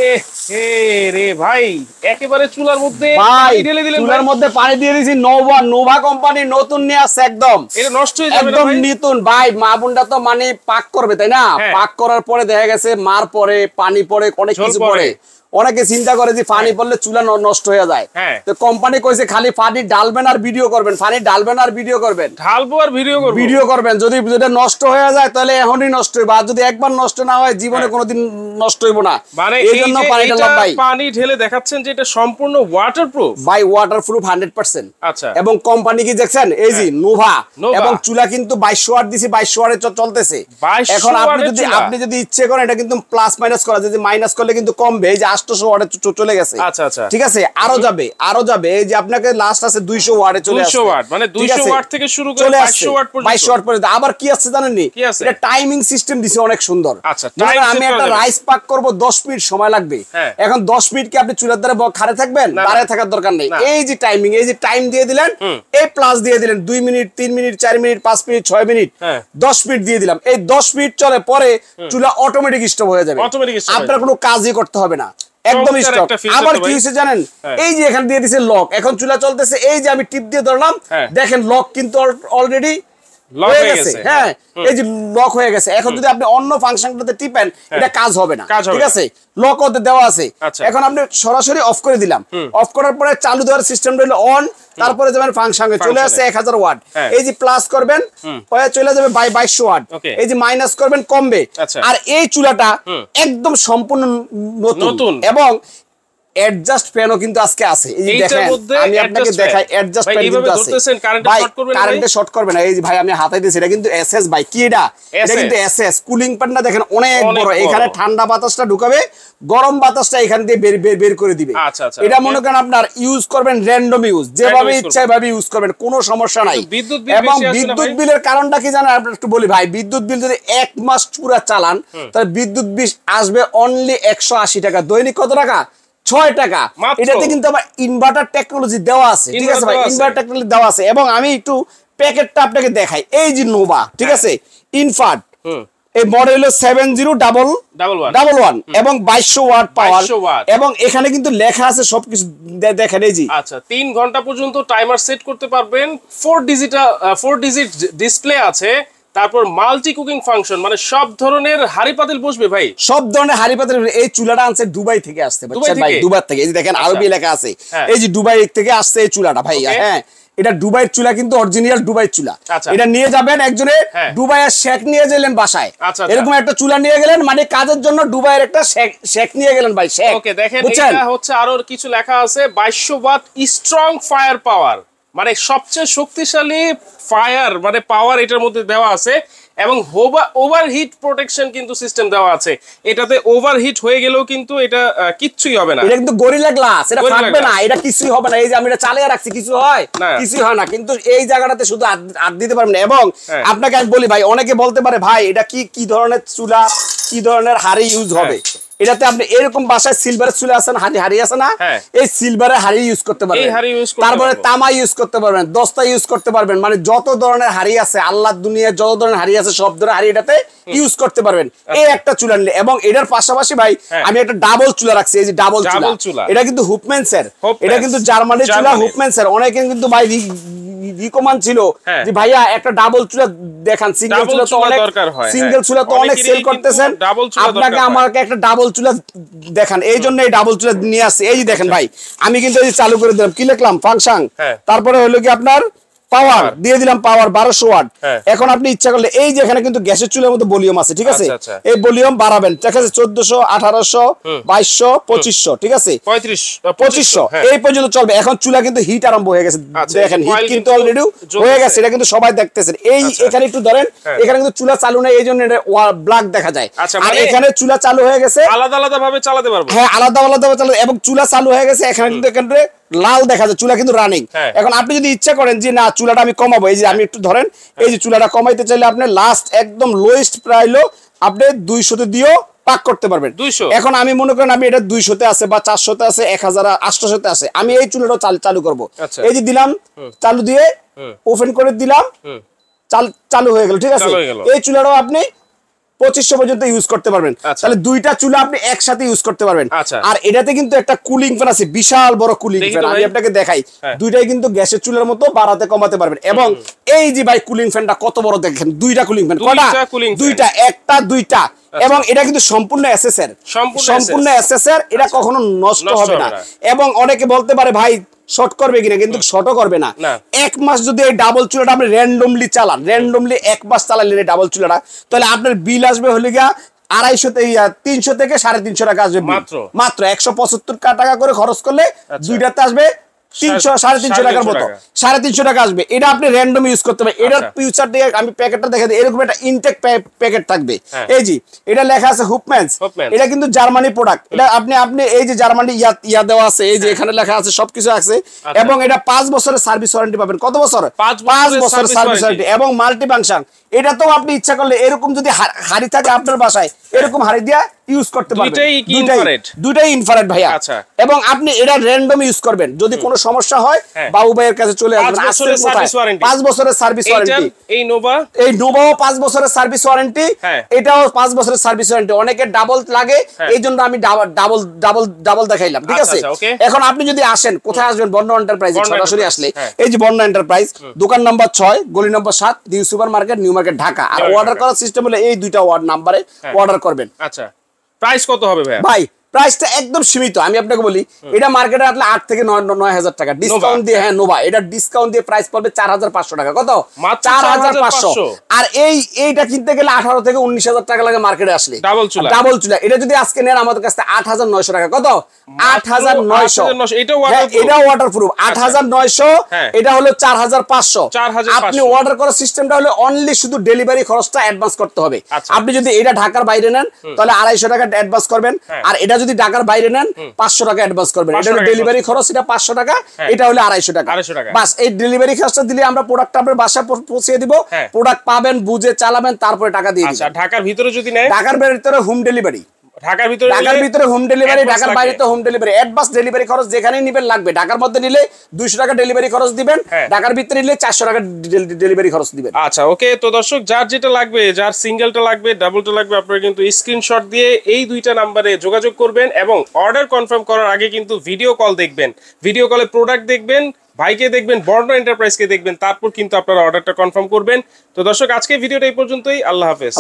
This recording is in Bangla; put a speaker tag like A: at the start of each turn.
A: এ হে রে ভাই, একেবারে চুলার মধ্যে
B: ভাই
A: পানি ঢেলে দিলেন।
B: চুলার মধ্যে পানি দিয়ে দিয়েছি। নোভা কোম্পানি নতুন নিয়ে আসছে, একদম
A: এটা নষ্ট হয়ে যাবে না
B: একদম
A: ভাই?
B: নতুন ভাই। মা বোনটা তো মানে পাক করবে তাই না,
A: হ্যাঁ।
B: পাক করার পরে দেখা গেছে মার পরে পানি পরে অনেক
A: ঝোল
B: কিছু
A: পড়ে।
B: পরে। অনেকে চিন্তা করে যে পানি পড়লে চুলা নষ্ট হয়ে যায়।
A: হ্যাঁ।
B: তো কোম্পানি কইছে খালি পানি ডালবেন আর ভিডিও করবেন, পানি ডালবেন আর ভিডিও করবেন,
A: ঢালবো আর ভিডিও
B: ভিডিও করবেন। যদি যেটা নষ্ট হয়ে যায় তাহলে এখনই নষ্ট হইবে, আর যদি একবার নষ্ট না হয় জীবনে কোনোদিন নষ্ট হইব না।
A: মানে
B: এই জন্য পানি ডাললাম ভাই।
A: পানি ঢেলে দেখাচ্ছেন যে এটা সম্পূর্ণ ওয়াটারপ্রুফ
B: ভাই ওয়াটারপ্রুফ 100%।
A: আচ্ছা।
B: এবং কোম্পানি কি দেখছেন এই যে নোভা,
A: নোভা।
B: এবং চুলা কিন্তু 2200 ওয়াট দিছি, 2200 ওয়াটে চলতেছে।
A: 2200
B: এখন
A: ওয়াটের
B: আপনি যদি ইচ্ছে করেন এটা কিন্তু প্লাস মাইনাস করা যায়, যে মাইনাস করলে কিন্তু কমবে। এই যে 800 ওয়াটে চলে গেছে।
A: আচ্ছা আচ্ছা,
B: ঠিক আছে, আরো যাবে। এই যে আপনাকে লাস্ট আছে 200 ওয়াটে চলে আসছে।
A: 200 ওয়াট মানে 200 ওয়াট থেকে শুরু করে 2200 ওয়াট পর্যন্ত।
B: 2200 ওয়াট পর্যন্ত। আবার কি আছে জানেন নি, এটা টাইমিং সিস্টেম দিছে অনেক সুন্দর।
A: আচ্ছা,
B: আমি একটা রাইস পাক করব 10 মিনিট সময় লাগবে। এখন 10 মিনিট কি আপনি চুলার ধারে খাড়ে থাকবেন? দাঁড়ায় থাকার দরকার নেই। এই যে টাইমিং, এই যে টাইম দিয়ে দিলেন, এই প্লাস দিয়ে দিলেন 2 minute 3 minute 4 minute 5 minute 6 minute 10 minute দিয়ে দিলাম। এই 10 মিনিট চলে পরে চুলা অটোমেটিক স্টপ হয়ে যাবে, আপনার কোনো কাজই করতে হবে না, একদম স্টপ। আবার কি হইছে জানেন, এই যে এখানে দিয়ে দিছে লক, এখন চুলা চলতেছে, এই যে আমি টিপ দিয়ে ধরলাম, দেখেন লক কিন্তু অলরেডি লক হয়ে গেছে। হ্যাঁ, এই যে লক হয়ে গেছে। এখন যদি আপনি অন্য ফাংশনটাতে টিপেন এটা কাজ হবে না, ঠিক আছে? লক ওতে দেওয়া আছে। এখন আপনি সরাসরি অফ করে দিলাম, অফ করার পরে চালু দেওয়ার সিস্টেমটা হলো অন, তারপরে যাবেন ফাংশনে, চলে আসছে 1000 ওয়াট। এই যে প্লাস করবেন হয়ে চলে যাবে 2200 ওয়াট। এই যে মাইনাস করবেন কমবে। আর এই চুলাটা একদম সম্পূর্ণ নতুন, এবং অ্যাডজাস্ট ফ্যানও কিন্তু আজকে আছে। এই যে দেখেন, আমি আপনাকে দেখাই, অ্যাডজাস্ট ফ্যান কিন্তু আছে ভাই। কারেন্টে শর্ট করবে না। এই যে ভাই আমি হাতে দিয়েছি, এটা কিন্তু এসএস ভাই। কি এটা কিন্তু এসএস কুলিং ফ্যানটা দেখেন অনেক বড়। এখানে ঠান্ডা বাতাসটা ঢুকাবে, গরম বাতাসটা এখান দিয়ে বের করে দিবে। এটা মনে করেন আপনার ইউজ করবেন র্যান্ডম ইউজ, যেভাবে ইচ্ছা এভাবে ইউজ করবেন, কোনো সমস্যা নাই। এবং বিদ্যুৎ বিলের কারণটা কি জানেন আপনার একটু বলি ভাই। বিদ্যুৎ বিল যদি 1 মাস পুরো চালান তাহলে বিদ্যুৎ বিল আসবে অনলি 180 টাকা। দৈনিক কত টাকা? 6 টাকা। এটাতে কিন্তু আবার ইনভার্টার টেকনোলজি দেওয়া আছে, ঠিক আছে ভাই? ইনভার্টার টেকনোলজি দেওয়া আছে। এবং আমি একটু প্যাকেটটা আপনাকে দেখাই। এই যে নোভা, ঠিক আছে, ইনফার্ট, এই মডেল হলো 7011 এবং 2200 ওয়াট পাওয়ার। এবং এখানে কিন্তু লেখা আছে সবকিছু, দেখেন এই যে।
A: আচ্ছা, 3 ঘন্টা পর্যন্ত টাইমার সেট করতে পারবেন। 4 ডিজিট ডিসপ্লে আছে। তারপর মাল্টি কুকিং ফাংশন, মানে সব ধরনের হাড়ি পাতিল বসবে ভাই,
B: সব ধরনের হাড়ি পাতিল। এই চুলাটা আনছে দুবাই থেকে আসছে ভাই, দুবাই থেকে। এই যে দেখেন আরবি লেখা আছে, এই যে দুবাই থেকে আসছে এই চুলাটা ভাই। হ্যাঁ, এটা দুবাইয়ের চুলা, কিন্তু অরিজিনাল দুবাই চুলা। এটা নিয়ে যাবেন একজনে দুবাইয়ের শেক নিয়ে গেলেন বাসায়, এরকম একটা চুলা নিয়ে গেলেন, মানে কাজের জন্য দুবাইয়ের একটা শেক নিয়ে গেলেন ভাই। শেক,
A: ওকে, দেখেন এটা হচ্ছে আরো কিছু লেখা আছে। 2200 ওয়াট স্ট্রং ফায়ার পাওয়ার, মানে সবচেয়ে শক্তিশালী ফায়ার মানে পাওয়ার এটার মধ্যে দেওয়া আছে। এবং ওভারহিট প্রোটেকশন কিন্তু সিস্টেম দেওয়া আছে। এটাতে ওভারহিট হয়ে গেলেও কিন্তু এটা কিচ্ছুই হবে না।
B: এটা কিন্তু গরিলা গ্লাস, এটা ফাটবে না, এটা কিছুই হবে না। এই যে আমি এটা চালিয়ে রাখছি, কিছু হয়? কিছুই হয় না। কিন্তু এই জায়গাটাতে শুধু হাত দিতে পারবেন না। এবং আপনাকে আমি বলি ভাই, অনেকে বলতে পারে ভাই এটা কি ধরনের চুলা, কি ধরনের হাড়ি ইউজ হবে? এটাতে আপনি এরকম বাসায় সিলভারের চুলা আছে না, হাড়ি আছে না, এই সিলভারের হাড়ি ইউজ করতে পারবেন। তারপরে তামা ইউজ করতে পারবেন, দস্তা ইউজ করতে পারবেন, মানে যত ধরনের হাড়ি আছে, আল্লাহর দুনিয়ায় যত ধরনের হাড়ি আছে সব ধরনের হাড়ি এটাতে ইউজ করতে পারবেন এই একটা চুলা নিলে। এবং এটার পাশাপাশি ভাই আমি একটা ডাবল চুলা রাখছি। এই যে ডাবল চুলা, এটা কিন্তু হুপম্যানসের, এটা কিন্তু জার্মানির চুলা, হুপম্যানসের। অনেকে কিন্তু ভাই রিকমেন্ড ছিল যে ভাইয়া একটা ডাবল চুলা দেখান, সিঙ্গেল চুলা তো অনেক, সিঙ্গেল চুলা তো অনেক সেল করতেছেন, আপনাকে আমাকে একটা ডাবল চুলা দেখান। এই জন্য এই ডাবল চুলা নিয়ে আসছে। এই যে দেখেন ভাই, আমি কিন্তু এই চালু করে দিলাম, কি লিখলাম, ফাংশন, তারপরে হলো কি আপনার পাওয়ার দিয়ে দিলাম, পাওয়ার 1200 ওয়াট। এখন আপনি ইচ্ছা করলে এই যে এখানে কিন্তু গ্যাসের চুলার মধ্যে ভলিউম আছে, ঠিক আছে, এই ভলিউম বাড়াবেন, ঠিক আছে, 1400 1800 2200 2500, ঠিক আছে, 2500 এই পর্যন্ত চলবে। এখন চুলা কিন্তু হিট আরম্ভ হয়ে গেছে, দেখেন হিট কিন্তু অলরেডি হয়ে গেছে, এটা কিন্তু সবাই দেখতেছেন। এই এখানে একটু ধরেন, এখানে কিন্তু চুলা চালু নেই, এই জন্য এটা ব্ল্যাক দেখা যায়। আর এখানে চুলা চালু হয়ে গেছে,
A: আলাদা আলাদা ভাবে চালাতে পারবো।
B: হ্যাঁ, আলাদা আলাদা ভাবে চালাতে, এবং চুলা চালু হয়ে গেছে, এখানে কিন্তু এখানে লাল দেখা যায়, চুলা কিন্তু রানিং। এখন আপনি যদি ইচ্ছা করেন যে না চুলাটা আমি কমাবো, এই যে আমি একটু ধরেন, এই যে চুলাটা কমাইতে চাইলে আপনি লাস্ট একদম লোয়েস্ট প্রাইস আপনি 200 দিয়েও পাক করতে পারবেন। এখন আমি মনে করেন আমি এটা 200-তে আছে বা 400-তে আছে, 1800-তে আছে, আমি এই চুলাটা চালু করব। এই যে দিলাম, চালু দিয়ে ওপেন করে দিলাম, চালু হয়ে গেল, ঠিক আছে। এই চুলাটাও আপনি 2500 পর্যন্ত ইউজ করতে পারবেন। তাহলে দুইটা চুলা আপনি একসাথে ইউজ করতে পারবেন। আর এটাতে কিন্তু একটা কুলিং ফ্যান আছে, বিশাল বড় কুলিং ফ্যান, আমি আপনাকে দেখাই। দুইটাই কিন্তু গ্যাসের চুলার মতো বাড়াতে কমাতে পারবেন। এবং এই যে ভাই কুলিং ফ্যানটা কত বড় দেখেন, দুইটা কুলিং ফ্যান, কয়টা? দুইটা, একটা দুইটা। এবং এটা কিন্তু সম্পূর্ণ এসএসআর, সম্পূর্ণ এসএসআর, এটা কখনো নষ্ট হবে না। এবং অনেকে বলতে পারে ভাই শর্ট করবে কিনা, কিন্তু শর্টও করবে না। এক মাস যদি এই ডাবল চুলাটা আপনি র্যান্ডমলি চালান, র্যান্ডমলি এক মাস চালালেন এই ডাবল চুলাটা, তাহলে আপনার বিল আসবে হলে গিয়া 300 থেকে 350 টাকা আসবে মাত্র। 175 টাকা করে খরচ করলে দুইটাতে আসবে 300 350 টাকার মতো, 350 টাকা আসবে। এটা আপনি র্যান্ডম ইউজ করতে পারবেন। এটার ফিউচার দিয়ে আমি প্যাকেটটা দেখে দিই, এরকম একটা ইনটেক প্যাকেট থাকবে। এই যে এটা লেখা আছে হুপম্যানস, এটা কিন্তু জার্মানি প্রোডাক্ট। এটা আপনি এই যে জার্মানি ইয়া দেওয়া আছে, এই যে এখানে লেখা আছে, সবকিছু আছে। এবং এটা 5 বছরের সার্ভিস ওয়ারেন্টি পাবেন। কত বছর? 5 বছরের সার্ভিস ওয়ারেন্টি। এবং মাল্টি ফাংশন, এটা তো আপনি ইচ্ছা করলে এরকম যদি হাড়ি থাকে আপনার বাসায়, এরকম হাড়ি দিয়া ইউজ করতে পারবেন। দুইটাই ইনফ্রারেড ভাইয়া। এবং আপনি এটা র্যান্ডম ইউজ করবেন। যদি কোনো সমস্যা হয় বাবু ভাইয়ের কাছে চলে আসবেন। 5 বছরের সার্ভিস ওয়ারেন্টি। এই নোভাও 5 বছরের সার্ভিস ওয়ারেন্টি, এটাও 5 বছরের সার্ভিস ওয়ারেন্টি। অনেকে ডাবল লাগে, এই জন্য আমি ডাবল দেখাইলাম, ঠিক আছে? এখন আপনি যদি আসেন, কোথায় আসবেন? বর্ণ এন্টারপ্রাইজে সরাসরি আসলে, এই যে বর্ণ এন্টারপ্রাইজ, দোকান নম্বর 6, গলি number 7, new super market, new market, Dhaka. আর অর্ডার করার সিস্টেম হলো এই দুইটা নাম্বারে অর্ডার করবেন।
A: আচ্ছা, প্রাইস কত হবে ভাই?
B: প্রাইসটা একদম সীমিত। আমি আপনাকে বলি, এটা মার্কেটে আসলে 8 থেকে 9,000 টাকা ডিসকাউন্ট দিয়ে। হ্যাঁ, নোভা এটা ডিসকাউন্ট দিয়ে প্রাইস পড়বে 4,500 টাকা। কত? 4,500। আর এইটা কিনতে গেলে 18 থেকে 19,000 টাকা লাগে মার্কেটে আসলে, ডাবল চুলা। এটা যদি আজকে নেন আমাদের কাছে 8,900 টাকা। কত? 8,900। এটা ওয়াটারপ্রুফ। 8,900। এটা হলো 4,500। আপনি অর্ডার করার সিস্টেমটা হলো অনলি শুধু ডেলিভারি খরচটা অ্যাডভান্স করতে হবে। আপনি যদি এটা ঢাকার বাইরে নেন তাহলে 250 টাকা অ্যাডভান্স করবেন। আর এটা যদি ঢাকার বাইরে নেন 500 টাকা অ্যাডভান্স করবেন। এটা হলো ডেলিভারি খরচ, এটা 500 টাকা, এটা হলো 250 টাকা। বাস এই ডেলিভারি খরচটা দিলে আমরা প্রোডাক্টটা আপনার বাসায় পৌঁছে দিব। প্রোডাক্ট পাবেন, বুঝে চালাবেন, তারপরে টাকা দিয়ে দিবেন।
A: আচ্ছা, ঢাকার ভিতরে যদি নেয়?
B: ঢাকার ভিতরে হোম ডেলিভারি।
A: ঢাকার ভিতরে হোম
B: ডেলিভারি, ঢাকার বাইরে তো হোম ডেলিভারি। অ্যাডভান্স ডেলিভারি খরচ যেখানেই নেবেন লাগবে। ঢাকার মধ্যে নিলে 200 টাকা ডেলিভারি খরচ দিবেন, ঢাকার ভিতরে নিলে 400 টাকা ডেলিভারি খরচ দিবেন।
A: আচ্ছা, ওকে। তো দর্শক, যার যেটা লাগবে, যার সিঙ্গেলটা লাগবে, ডাবলটা লাগবে, আপনারা কিন্তু স্ক্রিনশট দিয়ে এই দুইটা নাম্বারে যোগাযোগ করবেন। এবং অর্ডার কনফার্ম করার আগে কিন্তু ভিডিও কল দেখবেন, ভিডিও কলে প্রোডাক্ট দেখবেন, ভাইকে দেখবেন, বর্ণ এন্টারপ্রাইজকে দেখবেন, তারপর কিন্তু আপনারা অর্ডারটা কনফার্ম করবেন। তো দর্শক, আজকে ভিডিওটা এই পর্যন্তই। আল্লাহ হাফেজ।